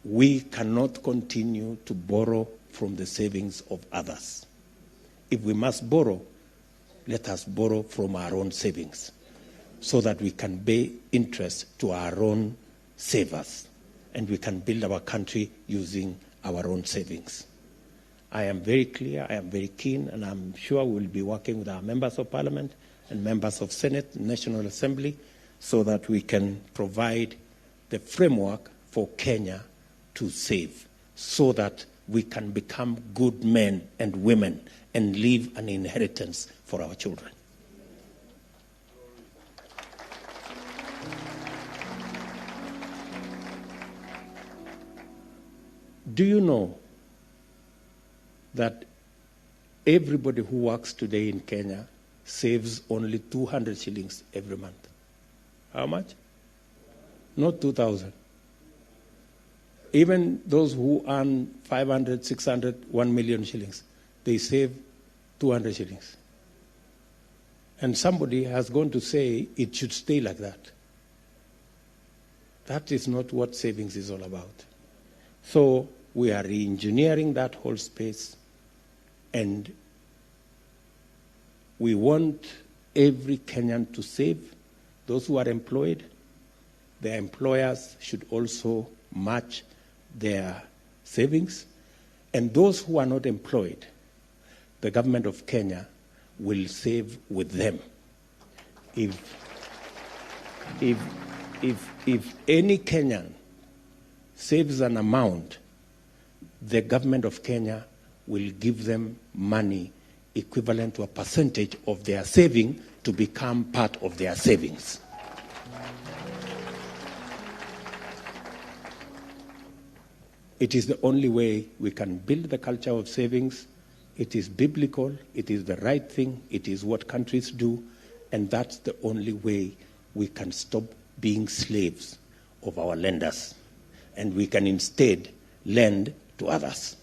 we cannot continue to borrow from the savings of others. If we must borrow, let us borrow from our own savings so that we can pay interest to our own savers and we can build our country using our own savings. I am very clear, I am very keen, and I'm sure we will be working with our members of parliament and members of Senate, National Assembly, so that we can provide the framework for Kenya to save, so that we can become good men and women and leave an inheritance for our children. Do you know that everybody who works today in Kenya saves only 200 shillings every month? How much? Not 2,000. Even those who earn 500, 600, 1 million shillings, they save 200 shillings. And somebody has gone to say it should stay like that. That is not what savings is all about. So we are re-engineering that whole space, and we want every Kenyan to save. Those who are employed, their employers should also match their savings. And those who are not employed, the government of Kenya will save with them. If any Kenyan saves an amount, the government of Kenya will give them money equivalent to a percentage of their saving to become part of their savings. It is the only way we can build the culture of savings. It is biblical, it is the right thing, it is what countries do, and that's the only way we can stop being slaves of our lenders, and we can instead lend to others.